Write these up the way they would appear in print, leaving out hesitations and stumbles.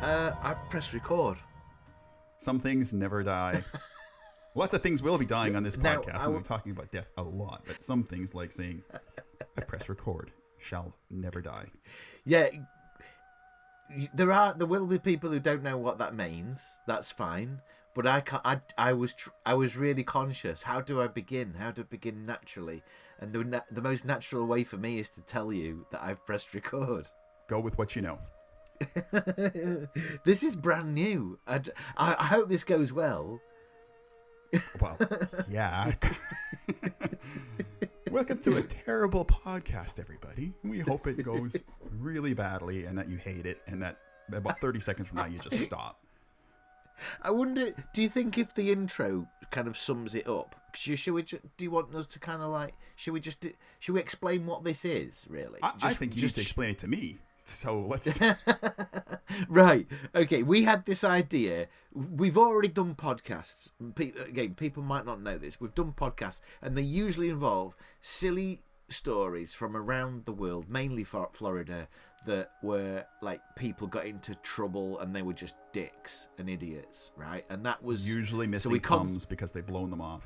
I've pressed record. Some things never die. Lots of things will be dying on this Now, podcast, and we're talking about death a lot. But some things, like saying, I press record, shall never die. Yeah, there will be people who don't know what that means. That's fine. But I was really conscious. How do I begin? How to begin naturally? And the most natural way for me is to tell you that I've pressed record. Go with what you know. This is brand new. I hope this goes well. Well, yeah. Welcome to a terrible podcast, everybody. We hope it goes really badly and that you hate it and that about 30 seconds from now you just stop. I wonder, do you think if the intro kind of sums it up, do you want us to kind of like, should we explain what this is, really? I think you need to explain it to me. So let's... Right. Okay, we had this idea. We've already done podcasts. People might not know this. We've done podcasts, and they usually involve silly stories from around the world, mainly Florida, that were like people got into trouble and they were just dicks and idiots, right? And that was usually missing thumbs because they've blown them off.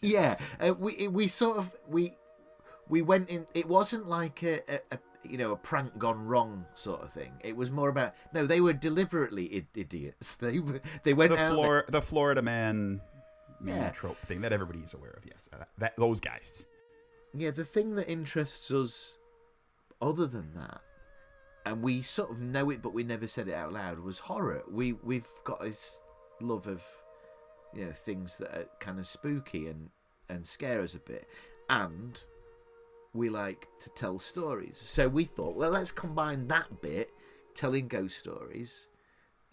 Yeah, we went in. It wasn't like a prank gone wrong sort of thing. It was more about they were deliberately idiots. They went out the Florida man trope thing that everybody's aware of. Yes, those guys. Yeah, the thing that interests us, other than that, and we sort of know it, but we never said it out loud, was horror. We've got this love of things that are kind of spooky and scare us a bit, and we like to tell stories. So we thought, well, let's combine that bit, telling ghost stories,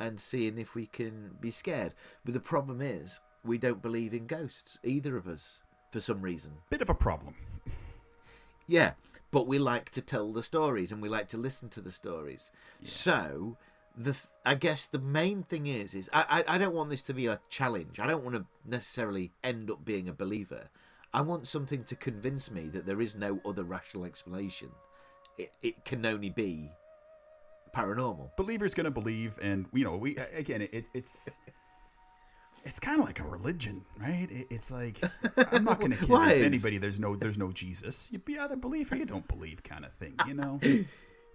and seeing if we can be scared. But the problem is, we don't believe in ghosts, either of us, for some reason. Bit of a problem. Yeah, but we like to tell the stories, and we like to listen to the stories. Yeah. So, I guess the main thing is I don't want this to be a challenge. I don't want to necessarily end up being a believer. I want something to convince me that there is no other rational explanation. It can only be paranormal. Believer's going to believe, and it's kind of like a religion, right? It's like, I'm not going to convince anybody there's no Jesus. You either believe or you don't believe, kind of thing, Like,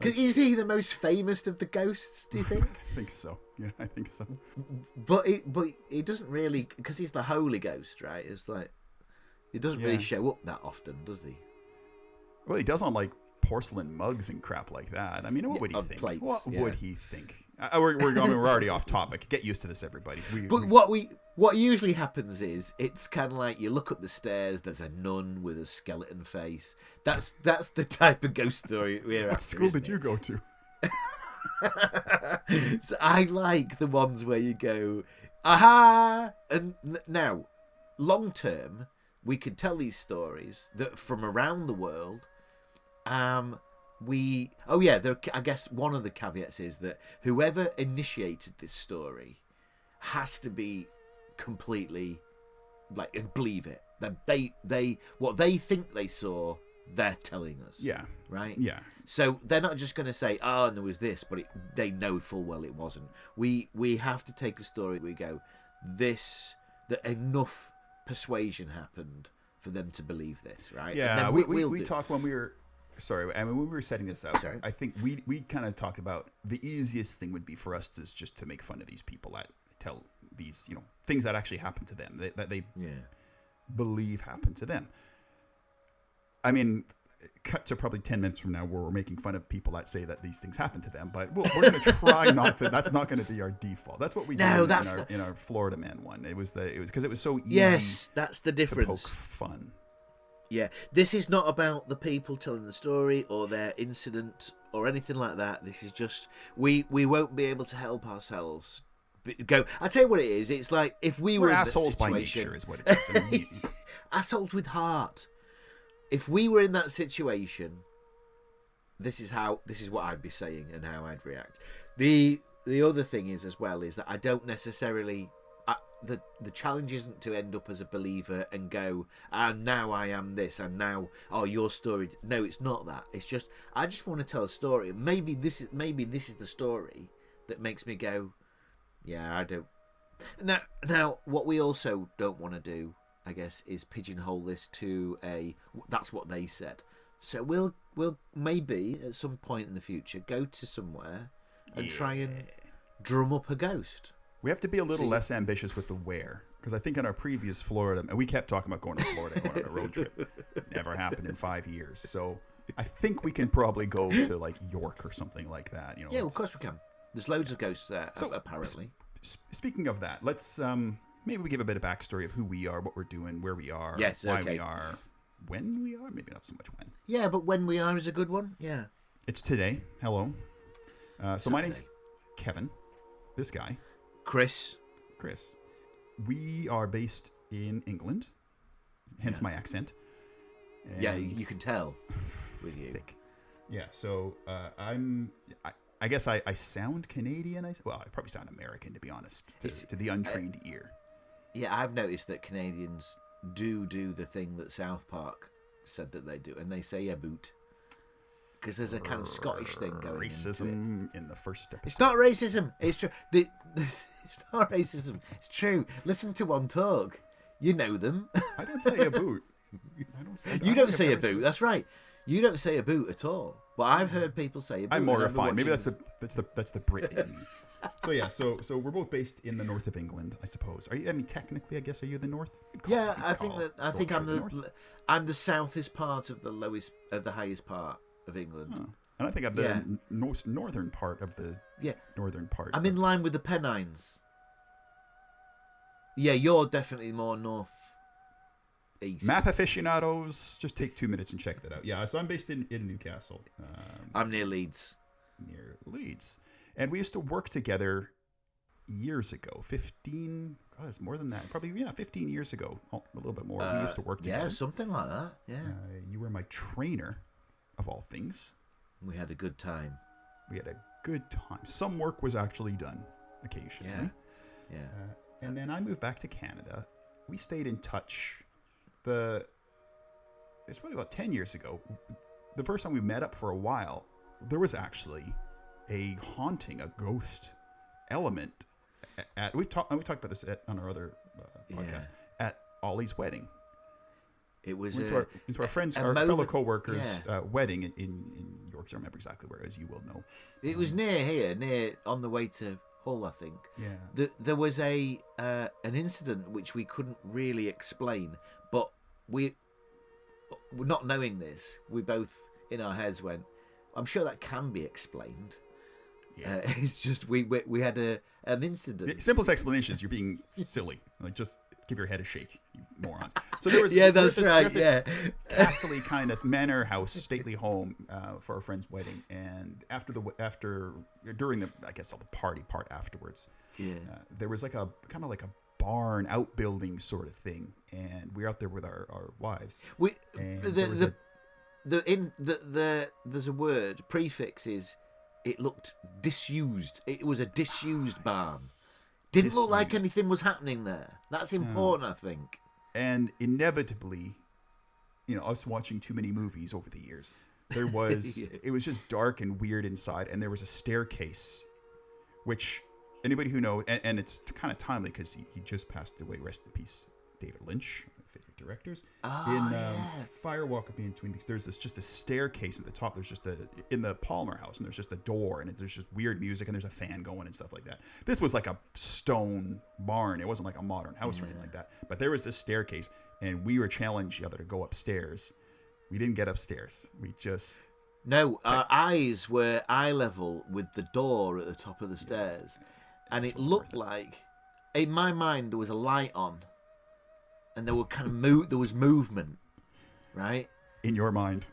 is he the most famous of the ghosts, do you think? I think so. Yeah, I think so. But it doesn't really, because he's the Holy Ghost, right? It's like, he doesn't really show up that often, does he? Well, he does on like porcelain mugs and crap like that. I mean, what would he think? Plates, what would he think? We're already off topic. Get used to this, everybody. What usually happens is it's kind of like you look up the stairs. There's a nun with a skeleton face. That's the type of ghost story we're after. What school did you go to? So I like the ones where you go, aha! And now, long term, we could tell these stories that from around the world. I guess one of the caveats is that whoever initiated this story has to be completely believe it. That they what they think they saw, they're telling us. Yeah. Right? Yeah. So they're not just going to say, oh, and there was this, but they know full well it wasn't. We have to take a story, we go, that enough persuasion happened for them to believe this, right? Yeah, we talked when we were... Sorry, I mean, when we were setting this up, I think we kind of talked about the easiest thing would be for us to just to make fun of these people that tell these, things that actually happen to them, that they believe happen to them. I mean, cut to probably 10 minutes from now where we're making fun of people that say that these things happen to them, but we're going to try not to. That's not going to be our default. That's what we did in our Florida man one. It was because it was so easy. Yes, that's the difference. To poke fun. Yeah, this is not about the people telling the story or their incident or anything like that. This is just we won't be able to help ourselves. I tell you what it is. It's like if we're in assholes that situation, by nature, is what it is. I mean, assholes with heart. If we were in that situation, this is what I'd be saying and how I'd react. The other thing is as well is that I don't necessarily. The challenge isn't to end up as a believer and go, and now I am this, and now your story. No, it's not that. It's just I just want to tell a story. Maybe this is the story, that makes me go, yeah, I don't. Now, what we also don't want to do, I guess, is pigeonhole this to a. That's what they said. So we'll maybe at some point in the future go to somewhere and try and drum up a ghost. We have to be a little less ambitious with the where, because I think in our previous Florida, and we kept talking about going to Florida, going on a road trip. Never happened in 5 years. So I think we can probably go to like York or something like that. You know, yeah, of course we can. There's loads of ghosts there, apparently. Speaking of that, let's maybe we give a bit of backstory of who we are, what we're doing, where we are, why we are, when we are. Maybe not so much when. Yeah, but when we are is a good one. Yeah. It's today. Hello. So my name's Kevin. This guy. Chris. We are based in England, hence my accent. And yeah, you can tell with you. Thick. Yeah, so I guess I sound Canadian. I probably sound American, to be honest, to the untrained ear. Yeah, I've noticed that Canadians do the thing that South Park said that they do, and they say a boot. Because there's a kind of Scottish thing going on. Racism in the first episode. It's not racism. It's true. It's not racism. It's true. Listen to one talk. You know them. I don't say a boot. You don't say a boot. That's right. You don't say a boot at all. But I've heard people say a boot. I'm more refined. Maybe that's the Brit in me. So yeah, so we're both based in the north of England, I suppose. Are you? I mean, technically, I guess, are you the north? Yeah, I think I'm the southest part of the highest part of England. Huh. And I think I'm the most northern part of the northern part. I'm in line with the Pennines. Yeah, you're definitely more north east. Map aficionados, just take 2 minutes and check that out. Yeah, so I'm based in Newcastle. I'm near Leeds. And we used to work together years ago. 15, God, it's more than that. Probably, 15 years ago. A little bit more. We used to work together. Yeah, something like that. Yeah. You were my trainer, of all things. We had a good time. Some work was actually done occasionally. Yeah. And then I moved back to Canada. We stayed in touch. It's probably about 10 years ago. The first time we met up for a while, there was actually a haunting, a ghost element. We talked about this on our other podcast at Ollie's wedding. It was into our friends, our fellow co-workers' wedding in Yorkshire. I remember exactly where, as you will know. It was near on the way to Hull, I think. Yeah. There was an incident which we couldn't really explain, but we, not knowing this, we both in our heads went, "I'm sure that can be explained." Yeah. It's just we had an incident. The simplest explanation is you're being silly. Like, just give your head a shake, you moron. So there was that's right. Castle-y kind of manor house, stately home for our friend's wedding, and during the party part afterwards, there was like a kind of like a barn outbuilding sort of thing, and we were out there with our wives. There's a word prefix is. It looked disused. It was a disused barn. Didn't look like anything was happening there. That's important, I think. And inevitably, us watching too many movies over the years, there was it was just dark and weird inside, and there was a staircase, which anybody who knows, and it's kind of timely because he just passed away. Rest in peace, David Lynch, favorite directors. Fire Walk with Me in Twin Peaks, there's just a staircase at the top. There's just in the Palmer house, and there's just a door, and there's just weird music, and there's a fan going and stuff like that. This was like a stone barn. It wasn't like a modern house or anything like that. But there was this staircase, and we were challenged each other to go upstairs. We didn't get upstairs. We just... No, our eyes were eye level with the door at the top of the stairs. And it looked like, in my mind, there was a light on. And there were kind of there was movement, right? In your mind.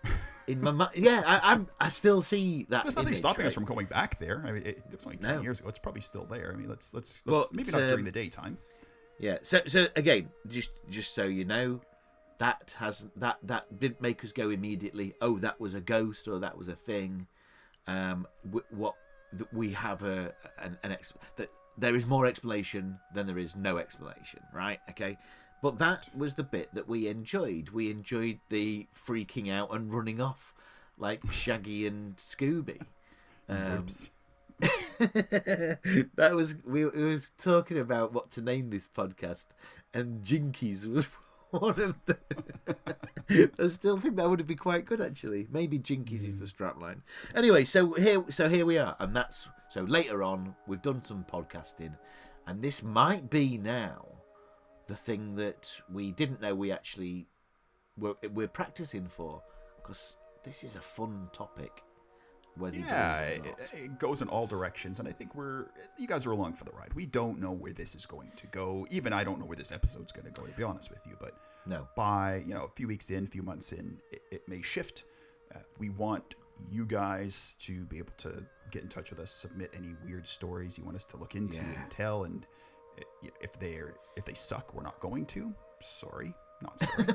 In my mind, yeah. I still see that. There's nothing stopping us from going back there. I mean, it was only 10 years ago. It's probly still there. I mean, let's maybe not during the daytime. Yeah. So again, just so you know, that didn't make us go immediately. Oh, that was a ghost or that was a thing. We have that there is more explanation than there is no explanation, right? Okay. But that was the bit that we enjoyed. We enjoyed the freaking out and running off like Shaggy and Scooby. That was we was talking about what to name this podcast, and Jinkies was one of them. I still think that would be quite good, actually. Maybe Jinkies is the strapline. Anyway, so here we are, and that's so later on. We've done some podcasting, and this might be now the thing that we didn't know we actually we're practicing for, because this is a fun topic. Whether it goes in all directions, and I think you guys are along for the ride. We don't know where this is going to go. Even I don't know where this episode's going to go, to be honest with you. But no, by a few weeks in, a few months in, it may shift. We want you guys to be able to get in touch with us, submit any weird stories you want us to look into and tell. And if they suck, we're not going to. Sorry, not sorry.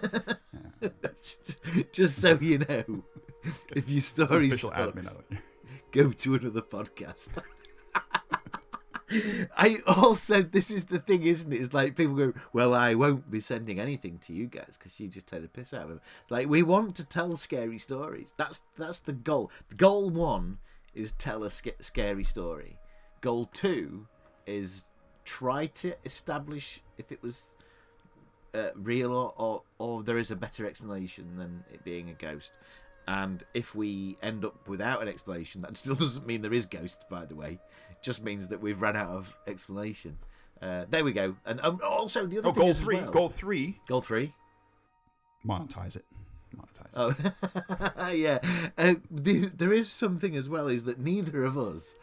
Just so you know. If your story sucks, go to another podcast. This is the thing, isn't it? It's like people go, well, I won't be sending anything to you guys because you just take the piss out of them. Like, we want to tell scary stories. That's the goal. Goal 1 is tell a scary story. Goal 2 is try to establish if it was real or there is a better explanation than it being a ghost. And if we end up without an explanation, that still doesn't mean there is ghosts, by the way. It just means that we've run out of explanation. There we go. And also the other thing goal is 3. as well, Goal 3. Monetize it. Oh, yeah. There is something as well, is that neither of us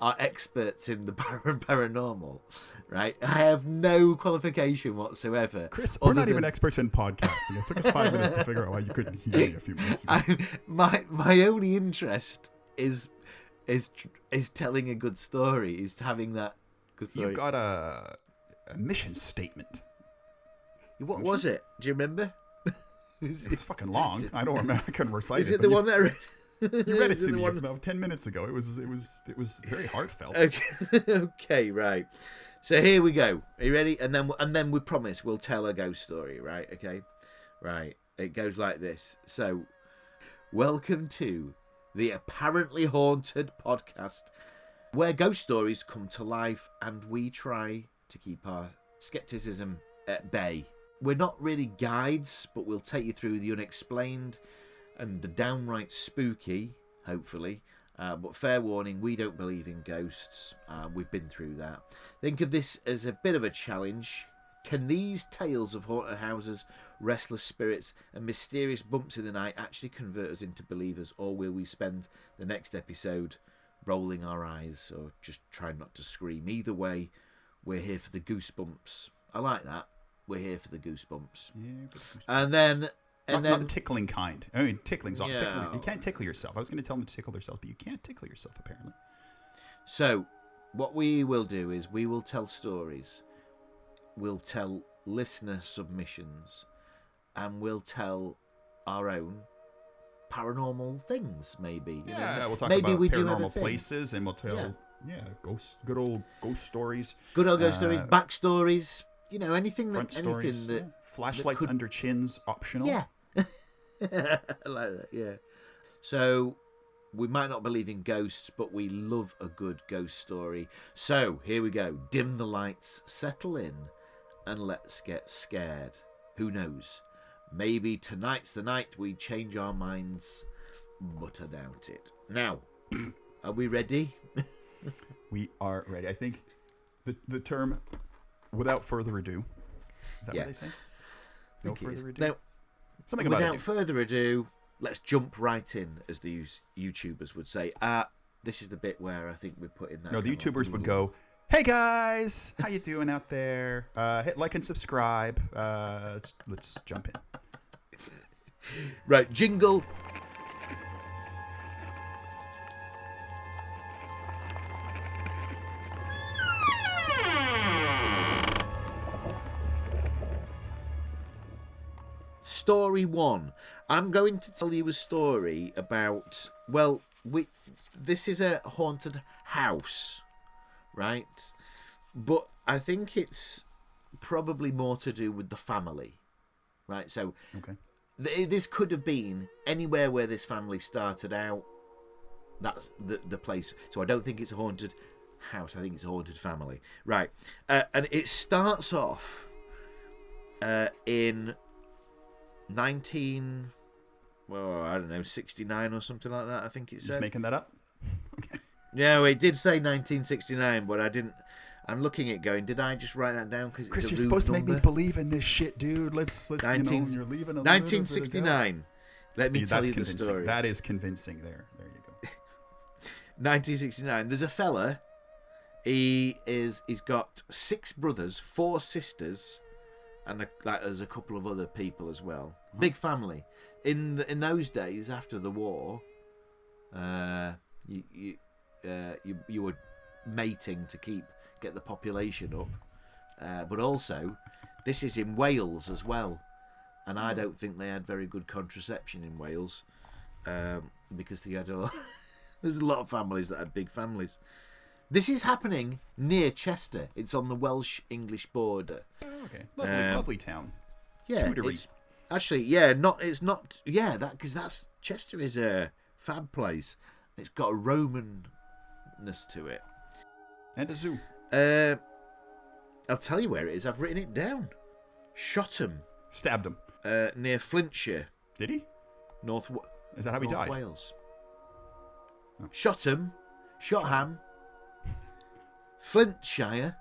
are experts in the paranormal, right? I have no qualification whatsoever. Chris, we're not even experts in podcasting. It took us 5 minutes to figure out why you couldn't hear me a few minutes ago. My only interest is telling a good story, is having that good story. You've got a mission statement. What was it? Do you remember? It's fucking long. I don't remember. I couldn't recite it. Is it the one that I read? You read it to me about 10 minutes ago. It was very heartfelt. Okay, right. So here we go. Are you ready? And then we promise we'll tell a ghost story, right? Okay. Right. It goes like this. So, welcome to the Apparently Haunted podcast, where ghost stories come to life and we try to keep our skepticism at bay. We're not really guides, but we'll take you through the unexplained and the downright spooky, hopefully. But fair warning, we don't believe in ghosts. We've been through that. Think of this as a bit of a challenge. Can these tales of haunted houses, restless spirits, and mysterious bumps in the night actually convert us into believers, or will we spend the next episode rolling our eyes or just trying not to scream? Either way, we're here for the goosebumps. I like that. We're here for the goosebumps. Yeah, and then... Not the tickling kind. I mean, tickling's not tickling. You can't tickle yourself. I was going to tell them to tickle themselves, but you can't tickle yourself, apparently. So, what we will do is we will tell stories. We'll tell listener submissions. And we'll tell our own paranormal things, maybe. We'll talk maybe about we paranormal do have a places, and we'll tell, good old ghost stories. Good old ghost stories, backstories, anything that... Stories, flashlights that under chins, optional. Yeah. I like that, yeah. So, we might not believe in ghosts, but we love a good ghost story. So, here we go. Dim the lights, settle in, and let's get scared. Who knows? Maybe tonight's the night we change our minds, but I doubt it. Now, are we ready? We are ready. I think the term, without further ado, is that what they say? No further ado. No. Something about without further ado, let's jump right in, as these YouTubers would say. This is the bit where I think we put in that. No, the YouTubers would go, "Hey guys, how you doing out there? Hit like and subscribe. Let's jump in." Right, jingle. Story 1. I'm going to tell you a story about, this is a haunted house, right? But I think it's probably more to do with the family, right? So this could have been anywhere where this family started out. That's the place. So I don't think it's a haunted house. I think it's a haunted family. Right. And it starts off in 69 or something like that, I think it said. Just making that up? Okay. Yeah, well, it did say 1969, but I didn't. I'm looking at going, did I just write that down? Because Chris, you're supposed to make me believe in this shit, dude. Let's 19, you're leaving 1969. Let me tell you the story. That is convincing there. There you go. 1969. There's a fella. He's got 6 brothers, 4 sisters, and there's a couple of other people as well. Big family. In those days after the war, you were mating to get the population up, but also this is in Wales as well, and I don't think they had very good contraception in Wales, because they had there's a lot of families that had big families. This is happening near Chester. It's on the Welsh-English border. Oh, okay, lovely town. Yeah, it's actually because Chester is a fab place. It's got a Romanness to it. And a zoo. I'll tell you where it is. I've written it down. Shot him. Stabbed him. Near Flintshire. Did he? Is that how he died? Wales. Oh. Shot him. Shotham. Flintshire.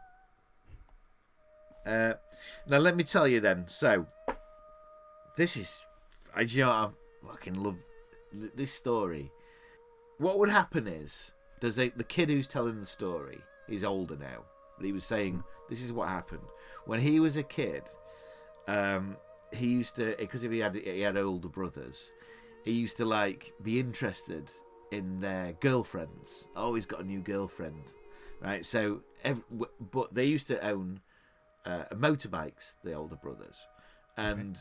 Now let me tell you then. So, this is... I fucking love this story. What would happen is, the kid who's telling the story, he's older now, but he was saying this is what happened when he was a kid. He used to, because he had older brothers, he used to be interested in their girlfriends. Oh, he's got a new girlfriend, right? So, but they used to own motorbikes, the older brothers, and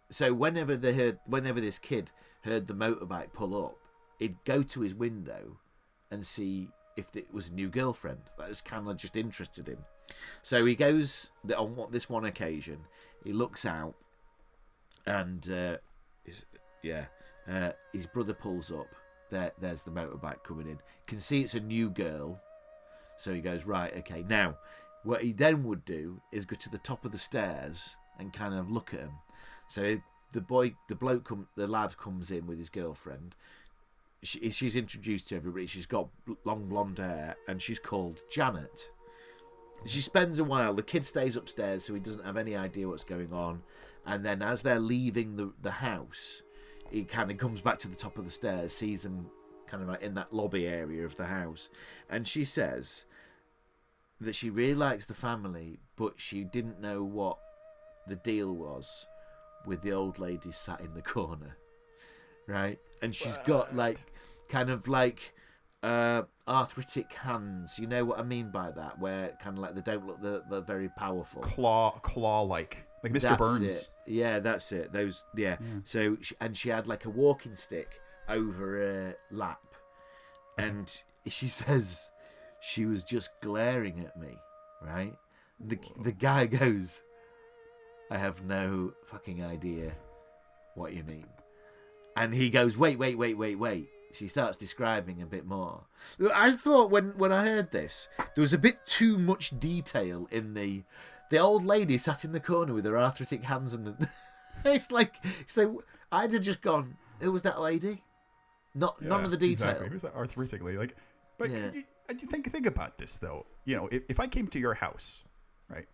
so whenever this kid heard the motorbike pull up, he'd go to his window and see if it was a new girlfriend. That was kind of just interested him. So he goes on this one occasion. He looks out, and his brother pulls up. There's the motorbike coming in. Can see it's a new girl. So he goes, right, okay. Now, what he then would do is go to the top of the stairs and kind of look at him. So the lad comes in with his girlfriend. She's introduced to everybody. She's got long blonde hair, and she's called Janet. She spends a while. The kid stays upstairs, so he doesn't have any idea what's going on. And then as they're leaving the house, he kind of comes back to the top of the stairs, sees them kind of in that lobby area of the house. And she says that she really likes the family, but she didn't know what the deal was with the old lady sat in the corner. Right? And she's got arthritic hands. You know what I mean by that? Where kind of they don't look they're very powerful. Claw-like. Like Mr. Burns. It. Yeah, that's it. Those. Yeah. So she had a walking stick over her lap, and she says she was just glaring at me. Right? The guy goes, I have no fucking idea what you mean. And he goes, wait. She starts describing a bit more. I thought when I heard this, there was a bit too much detail in the old lady sat in the corner with her arthritic hands and it's like I'd have just gone, who was that lady? None of the detail. Exactly. Who's that arthritic lady? You think about this though. You know, if I came to your house, right?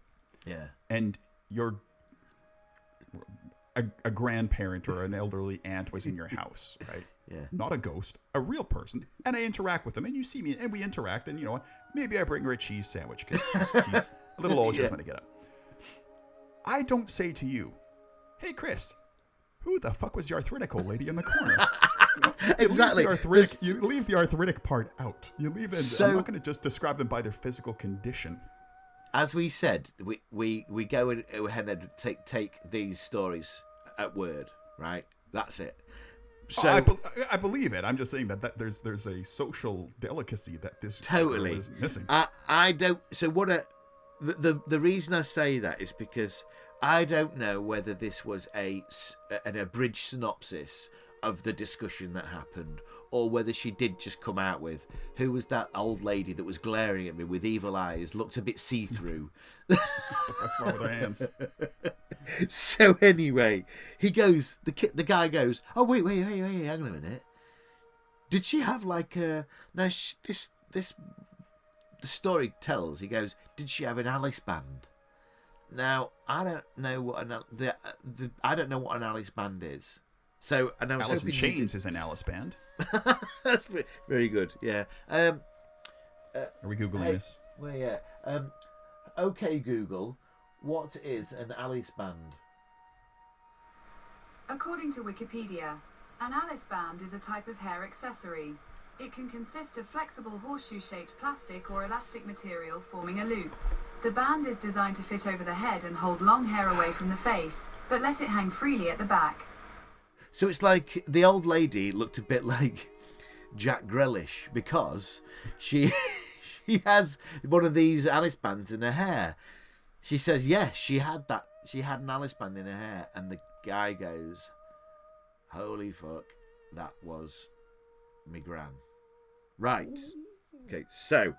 Yeah. And you're a grandparent or an elderly aunt was in your house, right? Yeah. Not a ghost, a real person, and I interact with them, and you see me, and we interact, and maybe I bring her a cheese sandwich because she's a little old, she's going to get up. I don't say to you, "Hey, Chris, who the fuck was the arthritic old lady in the corner?" Exactly. You leave the arthritic part out. You leave it. So, I'm not going to just describe them by their physical condition. As we said, we go ahead and take these stories at word, right? That's it. So I believe it. I'm just saying that there's a social delicacy that this totally is missing. I don't. So the reason I say that is because I don't know whether this was an abridged synopsis of the discussion that happened, or whether she did just come out with, who was that old lady that was glaring at me with evil eyes, looked a bit see-through. What's wrong with her hands? So anyway, he goes, the guy goes, oh, wait, hang on a minute. Did she have like a... Now, the story tells, he goes, did she have an Alice band? Now, I don't know what I don't know what an Alice band is. So, and I was Alice in hoping Chains is an Alice band. That's very good. Yeah. Are we googling this? Well, yeah. Okay, Google, what is an Alice band? According to Wikipedia, an Alice band is a type of hair accessory. It can consist of flexible horseshoe-shaped plastic or elastic material forming a loop. The band is designed to fit over the head and hold long hair away from the face, but let it hang freely at the back. So it's like the old lady looked a bit like Jack Grealish because she has one of these Alice bands in her hair. She says, yes, she had that. She had an Alice band in her hair. And the guy goes, holy fuck, that was me Gran. Right. Okay, so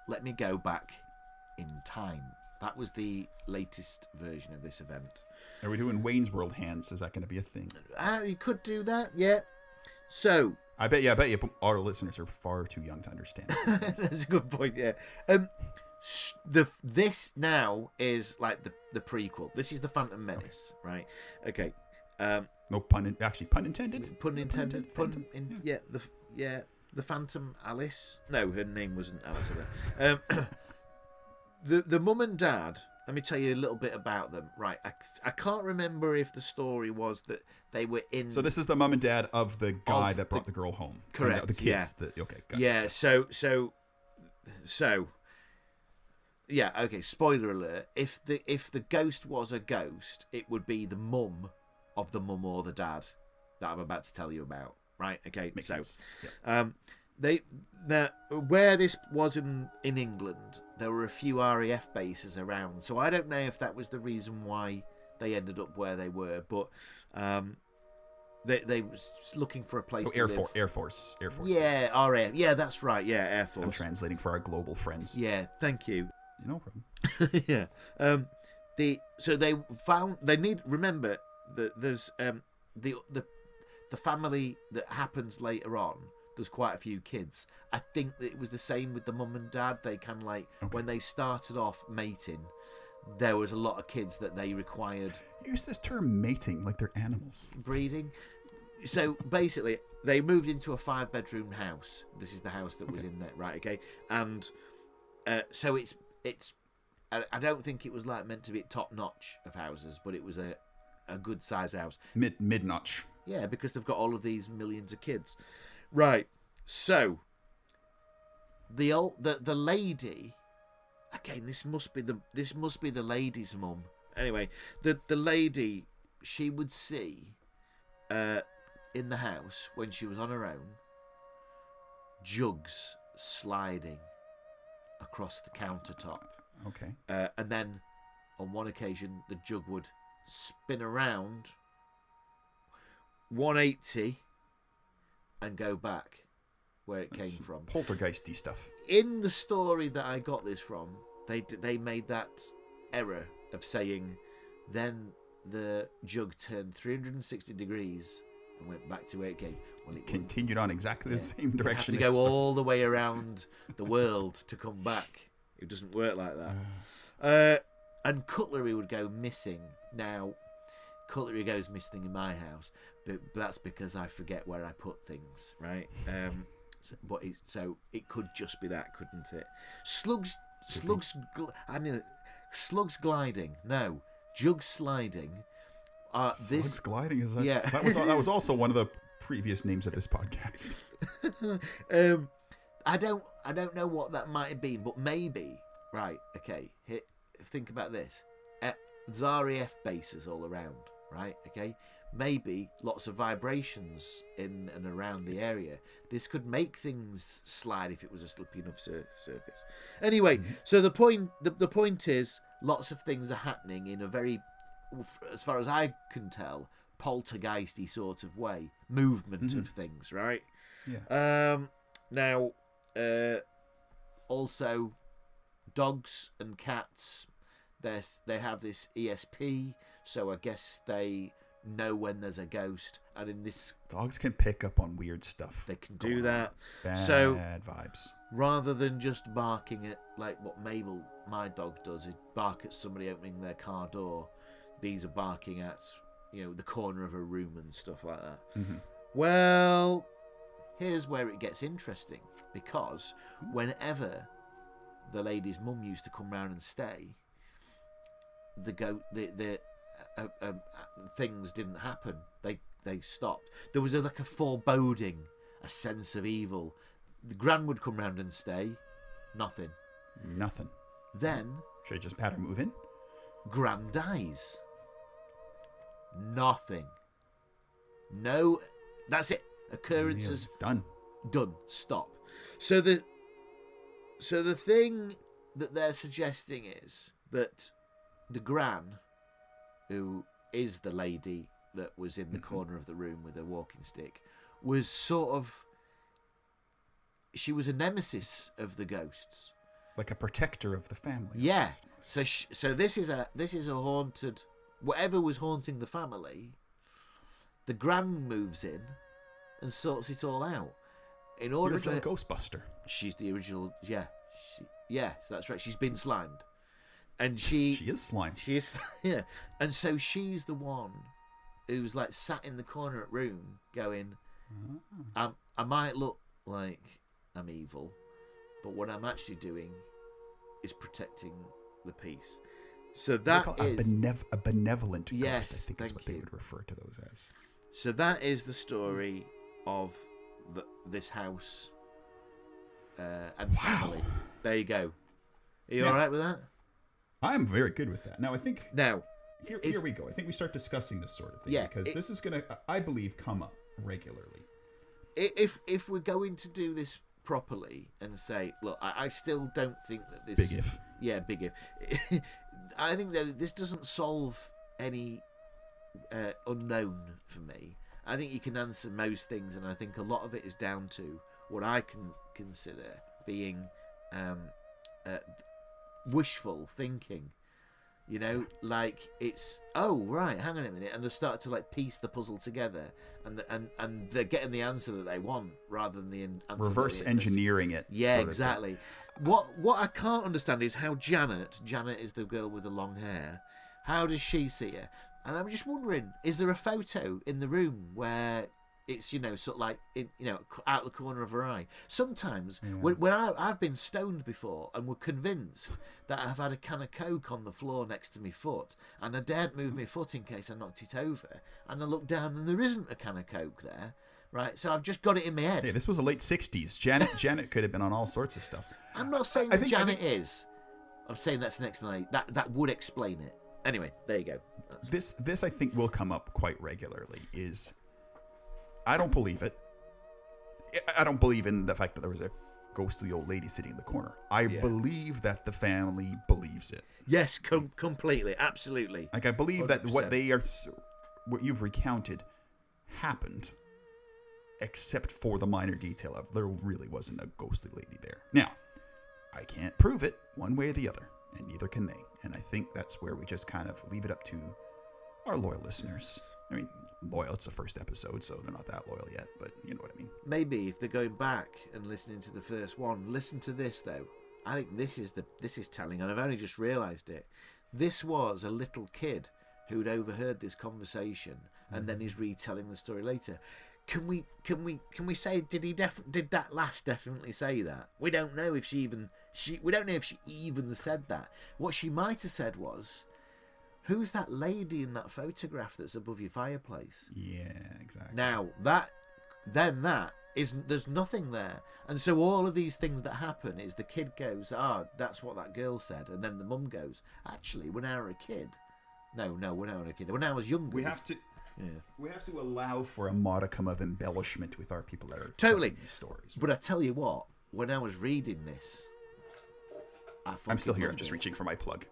let me go back in time. That was the latest version of this event. Are we doing Wayne's World hands? Is that going to be a thing? You could do that, yeah. So I bet you our listeners are far too young to understand. that's a good point, yeah. This now is like the prequel. This is the Phantom Menace, okay. Right? Okay. No pun intended. Pun intended. The Phantom Alice. No, her name wasn't Alice. The mum and dad. Let me tell you a little bit about them. Right, I can't remember if the story was that they were in... So this is the mum and dad of the guy that brought the girl home. Correct, the kids. Yeah. Okay, got yeah, it. So... Yeah, okay, spoiler alert. If the ghost was a ghost, it would be the mum of the mum or the dad that I'm about to tell you about. Right, okay. Makes sense. Yeah. Where this was in England, there were a few RAF bases around, so I don't know if that was the reason why they ended up where they were, but they was looking for a place to live. Air Force. Yeah, RAF. Yeah, that's right. Yeah, Air Force. I'm translating for our global friends. Yeah, thank you. No problem. Yeah. Remember that there's the family that happens later on. There's quite a few kids. I think that it was the same with the mum and dad. They kind of like, when they started off mating, there was a lot of kids that they required. Use this term mating like they're animals. Breeding. So basically, they moved into a 5-bedroom house. This is the house that was in there, right? Okay, and so it's. I don't think it was like meant to be top notch of houses, but it was a good size house. Mid notch. Yeah, because they've got all of these millions of kids. Right, so the lady, again, this must be the lady's mum. Anyway, the lady, she would see in the house when she was on her own, jugs sliding across the countertop. Okay. And then on one occasion, the jug would spin around 180 and go back where it came from. Poltergeisty stuff. In the story that I got this from, they made that error of saying then the jug turned 360 degrees and went back to where it came. Well, it continued on exactly the same direction. You have to go all the way around the world to come back. It doesn't work like that. And cutlery would go missing. Now, cutlery goes missing in my house, but that's because I forget where I put things, right? So it could just be that, couldn't it? Slugs gliding. No, jug sliding. Slugs gliding is that? Yeah. that was also one of the previous names of this podcast. I don't know what that might have been, but maybe. Right. Okay. Think about this. There's RAF bases all around. Right. Okay. Maybe lots of vibrations in and around the area. This could make things slide if it was a slippy enough surface. Anyway, so the point is, lots of things are happening in a very, as far as I can tell, poltergeisty sort of way, movement of things, right? Yeah. Now, also, dogs and cats, they have this ESP, so I guess they know when there's a ghost, and in this, Dogs can pick up on weird stuff. they can do that. Bad So vibes. rather than just barking at, like what Mabel, my dog, does, is bark at somebody opening their car door, these are barking at, the corner of a room and stuff like that. Well, here's where it gets interesting, because whenever the lady's mum used to come round and stay, the things didn't happen. They stopped. There was like a foreboding, a sense of evil. The Gran would come round and stay, nothing. Then Should I just had her move in? Gran dies. Nothing. No, that's it. Occurrences Done. Stop. So the thing that they're suggesting is that the Gran, who is the lady that was in the corner of the room with her walking stick, was she was a nemesis of the ghosts, Like a protector of the family. yeah. So this is a haunted, whatever was haunting the family. The Gran moves in and sorts it all out. In The order original for Ghostbuster. she's the original, yeah, that's right. She's been slimed, and she is slime. She is, yeah. And so she's the one who's like sat in the corner of the room going, I might look like I'm evil, but what I'm actually doing is protecting the peace. So that is a benevolent ghost, Yes, I think is thank what they you. would refer to those as. So that is the story of this house and family. There you go. Are you all right with that? I'm very good with that. Now, I think... Now, Here we go. I think we start discussing this sort of thing. Yeah, because this is going to, I believe, come up regularly. if we're going to do this properly and say, look, I still don't think that this... Big if. Yeah, big if. I think that this doesn't solve any unknown for me. I think you can answer most things, and I think a lot of it is down to what I can consider being wishful thinking. Like it's, oh right, hang on a minute, and they start to like piece the puzzle together, and they're getting the answer that they want rather than the answer. Reverse engineering it. Yeah, exactly. What I can't understand is how Janet is the girl with the long hair. How does she see her? And I'm just wondering, is there a photo in the room where it's, sort of like, out the corner of her eye? Sometimes, when I've been stoned before and were convinced that I've had a can of Coke on the floor next to my foot, and I daren't move my foot in case I knocked it over, and I look down and there isn't a can of Coke there, right? So I've just got it in my head. Hey, this was the late 60s. Janet could have been on all sorts of stuff. I'm not saying that Janet is. I'm saying that's an explanation. That would explain it. Anyway, there you go. This I think will come up quite regularly. Is I don't believe it. I don't believe in the fact that there was a ghostly old lady sitting in the corner. I believe that the family believes it. Yes, completely, absolutely. Like I believe 100%. that what you've recounted happened, except for the minor detail of there really wasn't a ghostly lady there. Now, I can't prove it one way or the other, and neither can they. And I think that's where we just kind of leave it up to our loyal listeners. I mean, loyal, it's the first episode, so they're not that loyal yet, but you know what I mean. Maybe if they're going back and listening to the first one, listen to this though. I think this is telling, and I've only just realised it. This was a little kid who'd overheard this conversation and then is retelling the story later. Can we say did that lass definitely say that? We don't know if she even said that. What she might have said was, who's that lady in that photograph that's above your fireplace? Yeah, exactly. Now there's nothing there, and so all of these things that happen is the kid goes, that's what that girl said, and then the mum goes, actually, when I were a kid, no, when I was a kid, when I was younger, we have to allow for a modicum of embellishment with our people that are totally telling these stories. But I tell you what, when I was reading this, I'm still here. I'm just reaching for my plug.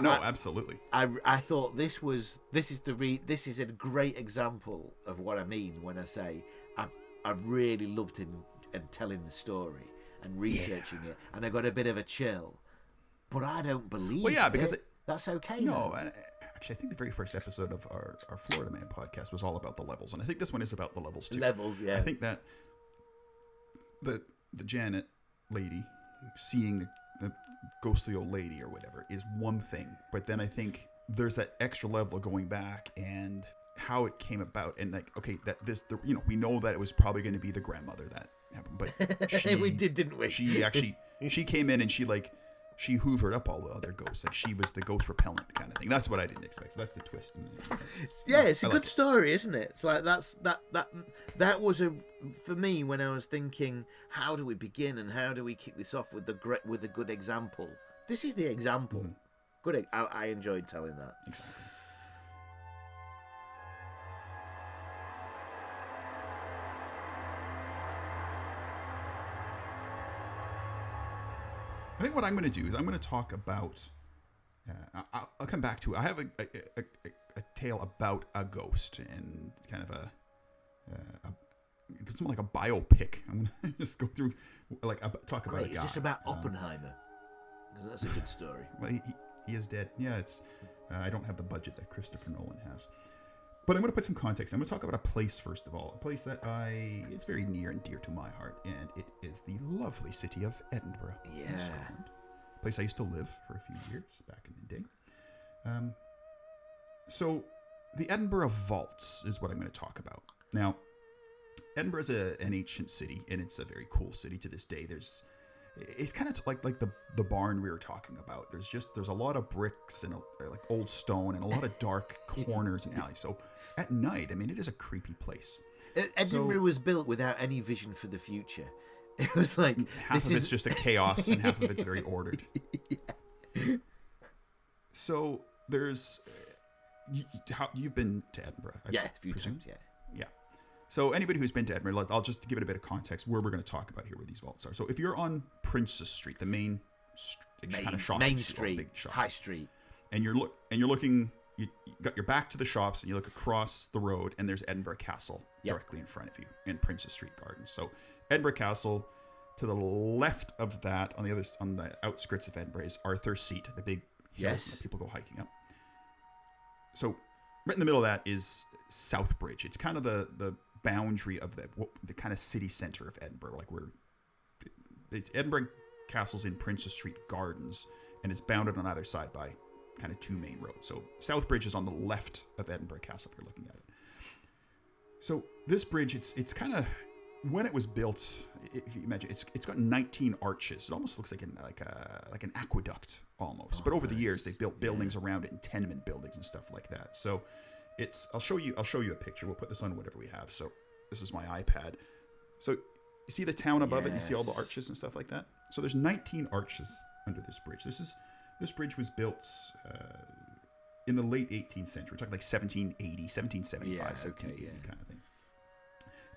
No, absolutely. I thought this is a great example of what I mean when I say I really loved him and telling the story and researching it, and I got a bit of a chill. But I don't believe. Well, yeah, because that's okay. No, and actually, I think the very first episode of our Florida Man podcast was all about the levels, and I think this one is about the levels too. Levels, yeah. I think that the Janet lady seeing the ghostly old lady or whatever is one thing, but then I think there's that extra level of going back and how it came about, and like, okay, that we know that it was probably going to be the grandmother that happened, but we did, didn't we? She came in and she hoovered up all the other ghosts. Like, she was the ghost repellent kind of thing. That's what I didn't expect. So that's the twist. It's a good story, isn't it? It's like that was for me when I was thinking, how do we begin and how do we kick this off with a good example? This is the example. Mm-hmm. Good. I enjoyed telling that. Exactly. I think what I'm going to do is I'm going to talk about. I'll come back to it. I have a tale about a ghost and kind of it's more like a biopic. I'm going to just go through talk about a guy. Is this about Oppenheimer? Because that's a good story. Well, he is dead. Yeah, it's. I don't have the budget that Christopher Nolan has. But I'm going to put some context. I'm going to talk about a place, first of all. A place that it's very near and dear to my heart. And it is the lovely city of Edinburgh. Yeah. In Scotland. A place I used to live for a few years back in the day. So the Edinburgh Vaults is what I'm going to talk about. Now, Edinburgh is an ancient city, and it's a very cool city to this day. It's kind of like the barn we were talking about. There's a lot of bricks and like old stone and a lot of dark corners and alleys. So at night, I mean, it is a creepy place. Edinburgh was built without any vision for the future. It was like half of it's just a chaos and half of it's very ordered. Yeah. So there's you've been to Edinburgh? Yeah, a few times. Yeah. Yeah. So anybody who's been to Edinburgh, I'll just give it a bit of context where we're going to talk about here where these vaults are. So if you're on Princess Street, the main kind of shopping main street, big shops, high street, and you're looking, you got your back to the shops, and you look across the road, and there's Edinburgh Castle directly in front of you in Princess Street Gardens. So Edinburgh Castle, to the left of that, on the outskirts of Edinburgh, is Arthur's Seat, the big hill that people go hiking up. So right in the middle of that is Southbridge. It's kind of the boundary of the kind of city center of Edinburgh, Edinburgh Castle's in Princess Street Gardens, and it's bounded on either side by kind of two main roads. So Southbridge is on the left of Edinburgh Castle if you're looking at it. So this bridge, it's kind of, when it was built, if you imagine, it's got 19 arches. It almost looks like an aqueduct almost. But over the years, they built buildings around it and tenement buildings and stuff like that. So I'll show you a picture. We'll put this on whatever we have. So this is my iPad. So you see the town above it? You see all the arches and stuff like that? So there's 19 arches under this bridge. This bridge was built in the late 18th century. We're talking like 1780, 1775, 1780 kind of thing.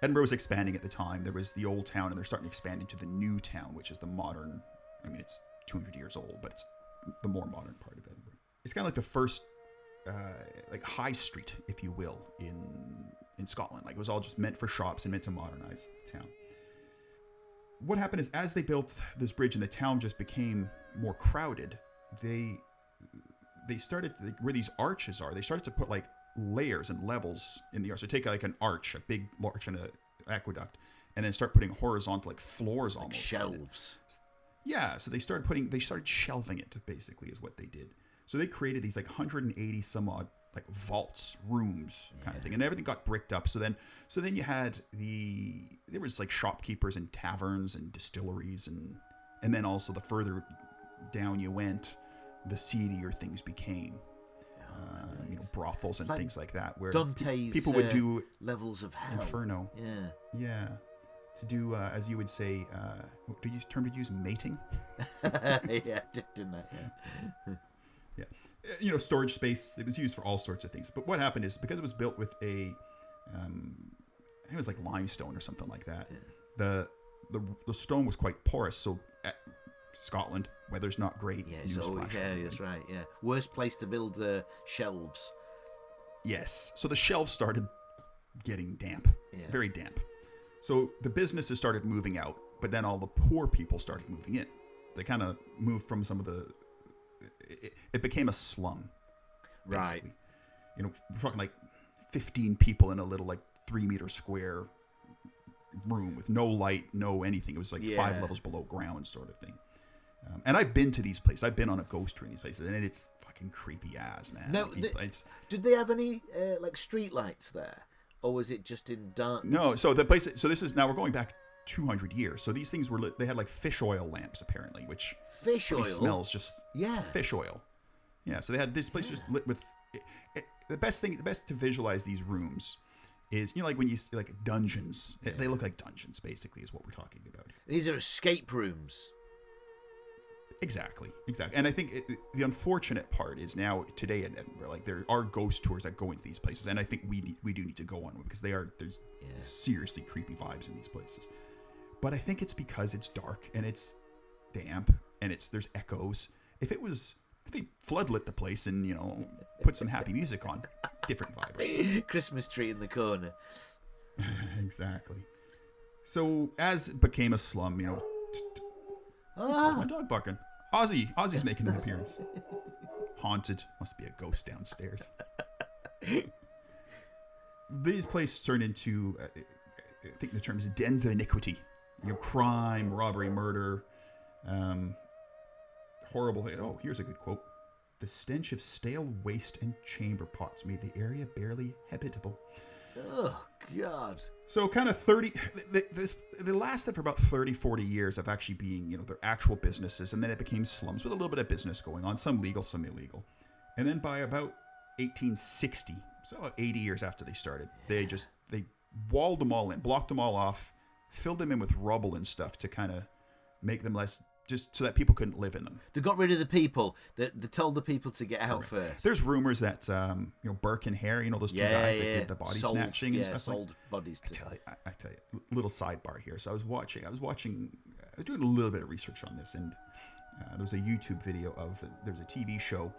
Edinburgh was expanding at the time. There was the old town, and they're starting to expand into the new town, which is the modern. I mean, it's 200 years old, but it's the more modern part of Edinburgh. It's kind of like the first like high street, if you will, in Scotland. Like, it was all just meant for shops and meant to modernize the town. What happened is, as they built this bridge and the town just became more crowded, they started, where these arches are, they started to put like layers and levels in the arch. So take like an arch, a big arch and an aqueduct, and then start putting horizontal like floors, almost like shelves. Yeah, so they started shelving it, basically, is what they did. So they created these like 180 some odd like vaults, rooms kind of thing, and everything got bricked up. So then you had there was like shopkeepers and taverns and distilleries, and then also the further down you went, the seedier things became. Brothels and things like that, where Dante's people would do levels of hell. Inferno. Yeah. To do, as you would say, what term did you use? Mating. Yeah, didn't I? Yeah. Yeah. Storage space. It was used for all sorts of things. But what happened is, because it was built with it was like limestone or something like that. Yeah. The stone was quite porous, so Scotland, weather's not great. Yeah, that's right. Yeah, worst place to build shelves. Yes, so the shelves started getting damp, very damp. So the businesses started moving out, but then all the poor people started moving in. They kind of moved from some of the. It became a slum, basically. Right? You know, we're talking like 15 people in a little like 3-meter square room with no light, no anything. It was like 5 levels below ground, sort of thing. And I've been to these places. I've been on a ghost tour in these places, and it's fucking creepy as, man. No, did they have any like street lights there, or was it just in darkness? No. So the place. So this is now we're going back 200 years. So these things were lit. They had like fish oil lamps apparently, which fish oil smells just fish oil. Yeah. So they had this place just lit with. The best to visualize these rooms is, you know, like when you see like dungeons. They look like dungeons, basically, is what we're talking about. These are escape rooms. Exactly. And I think the unfortunate part is now today in Edinburgh, like there are ghost tours that go into these places, and I think we do need to go on one because there's seriously creepy vibes in these places. But I think it's because it's dark and it's damp and there's echoes. If they floodlit the place and, you know, put some happy music on, different vibe. Right? Christmas tree in the corner. Exactly. So as it became a slum, you know, my dog barking. Ozzy's making an appearance. Haunted. Must be a ghost downstairs. These places turn into, I think the term is dens of iniquity. You know, crime, robbery, murder, horrible. Oh, here's a good quote. The stench of stale waste and chamber pots made the area barely habitable. Oh, God. So kind of 30, they lasted for about 30, 40 years of actually being, you know, their actual businesses. And then it became slums with a little bit of business going on, some legal, some illegal. And then by about 1860, so 80 years after they started, they walled them all in, blocked them all off, filled them in with rubble and stuff to kind of make them less, just so that people couldn't live in them. They got rid of the people. They told the people to get out first. There's rumors that you know, Burke and Hare, you know, those two guys that did the body snatching and stuff. Sold bodies. I tell you, little sidebar here. So I was doing a little bit of research on this, and there was a YouTube video there's a TV show,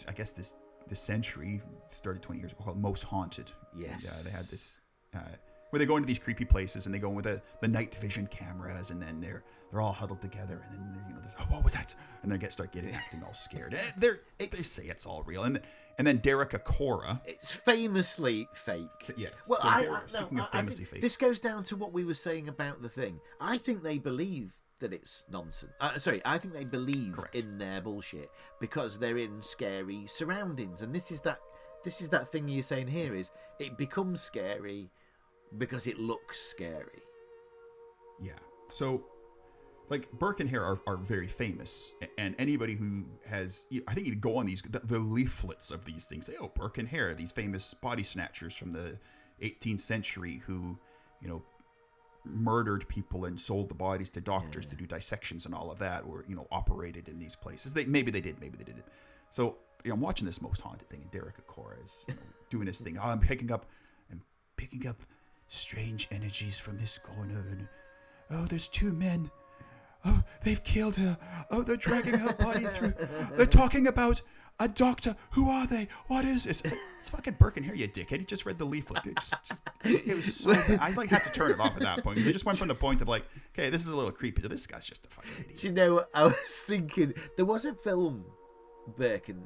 I guess this century, started 20 years ago, called Most Haunted. Yes. And, they had this where they go into these creepy places and they go in with the night vision cameras, and then they're all huddled together, and then you know, there's, oh, what was that? And they acting all scared. They say it's all real, and then Derek Acora. It's famously fake. Yes. Well, so speaking of famously fake, this goes down to what we were saying about the thing. I think they believe that it's nonsense. I think they believe in their bullshit because they're in scary surroundings, and this is that thing you're saying here is it becomes scary because it looks scary. Yeah. So, like, Burke and Hare are very famous, and anybody who has, I think you go on the leaflets of these things, say, oh, Burke and Hare, these famous body snatchers from the 18th century who, you know, murdered people and sold the bodies to doctors to do dissections and all of that, or, you know, operated in these places. Maybe they didn't. So, you know, I'm watching this Most Haunted thing, and Derek Acora is, you know, doing his thing. Oh, I'm picking up strange energies from this corner, and oh, there's 2 men. Oh, they've killed her. Oh, they're dragging her body through. They're talking about a doctor. Who are they? What is this? It's fucking Burke and Hare, you dickhead. He just read the leaflet. It was so bad. I had to turn it off at that point. They just went from the point of like, okay, this is a little creepy, to this guy's just a fucking idiot. Do you know, I was thinking, there was a film, Burke and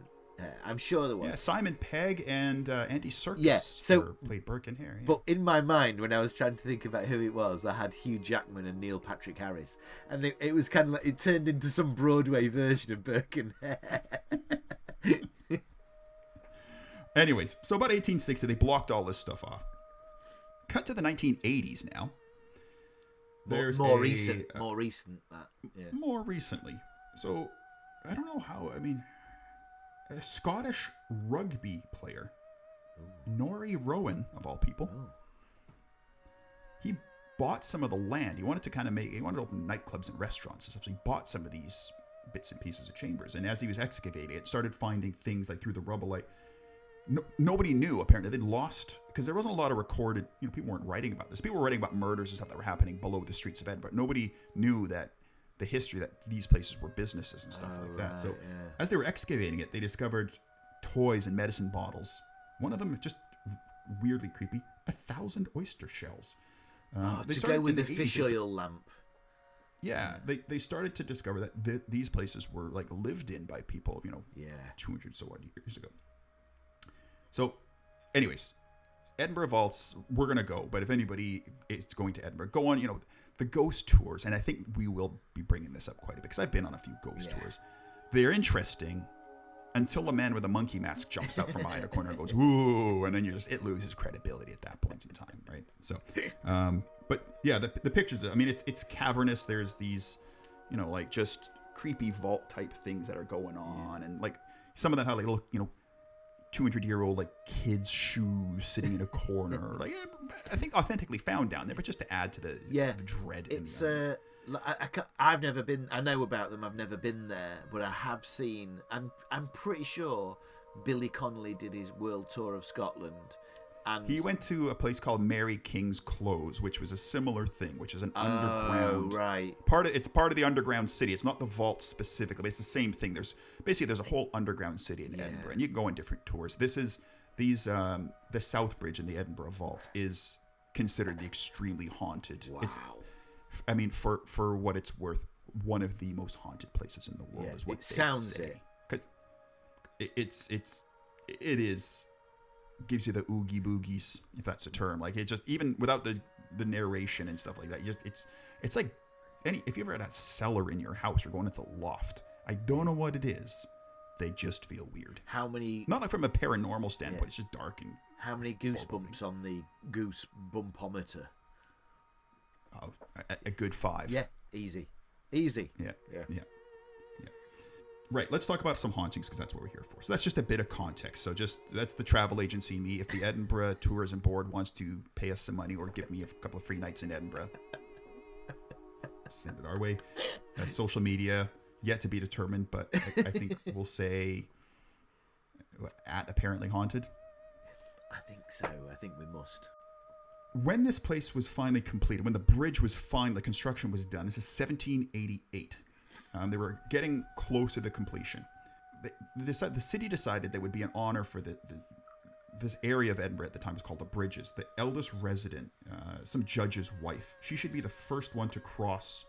I'm sure there was. Yeah, Simon Pegg and Andy Serkis played Burke and Hare. Yeah. But in my mind, when I was trying to think about who it was, I had Hugh Jackman and Neil Patrick Harris. And it was kind of like, it turned into some Broadway version of Burke and Hare. Anyways, so about 1860, they blocked all this stuff off. Cut to the 1980s now. There's more recent. That. Yeah. More recently. So, I don't know how, I mean... A Scottish rugby player, Norrie Rowan, of all people, he bought some of the land. He wanted to open nightclubs and restaurants and stuff. So he bought some of these bits and pieces of chambers. And as he was excavating it, started finding things like through the rubble, like nobody knew, apparently. They'd lost, because there wasn't a lot of recorded, people weren't writing about this. People were writing about murders and stuff that were happening below the streets of Edinburgh. Nobody knew that the history that these places were businesses and stuff like that. So as they were excavating it, they discovered toys and medicine bottles. One of them just weirdly creepy, 1,000 oyster shells. To go with the fish oil lamp. Yeah, they started to discover that these places were like lived in by people, 200 so odd years ago. So, anyways, Edinburgh Vaults, we're going to go. But if anybody is going to Edinburgh, go on, the ghost tours. And I think we will be bringing this up quite a bit because I've been on a few ghost tours. They're interesting until a man with a monkey mask jumps out from behind a corner and goes, whoa, and then it loses credibility at that point in time, right? So, but yeah, the pictures, I mean, it's cavernous. There's these, like just creepy vault type things that are going on. And like some of them have like little, 200-year-old like kids' shoes sitting in a corner. Like, I think authentically found down there, but just to add to the dread. It's I've never been. I know about them. I've never been there, but I have seen. I'm pretty sure Billy Connolly did his world tour of Scotland, and he went to a place called Mary King's Close, which was a similar thing, which is an underground. Right. It's part of the underground city. It's not the vault specifically, but it's the same thing. There's a whole underground city in Edinburgh, and you can go on different tours. The South Bridge in the Edinburgh Vault is considered the extremely haunted. Wow. I mean, for what it's worth, one of the most haunted places in the world is what it sounds say. Because it is gives you the oogie boogies, if that's a term. Like, it just, even without the narration and stuff like that, it's like if you ever had a cellar in your house or going into the loft, I don't know what it is. They just feel weird. How many? Not like from a paranormal standpoint. It's just dark and. How many goosebumps on the goose bumpometer? Oh, a good 5. Yeah, easy. Yeah. Right, let's talk about some hauntings because that's what we're here for. So that's just a bit of context. So that's the travel agency me. If the Edinburgh Tourism Board wants to pay us some money or give me a couple of free nights in Edinburgh, send it our way. Social media, yet to be determined, but I think we'll say at Apparently Haunted. I think so. I think we must. When this place was finally completed, when the bridge was the construction was done, this is 1788. They were getting close to the completion. The city decided there would be an honor for this area of Edinburgh at the time was called the Bridges. The eldest resident, some judge's wife, she should be the first one to cross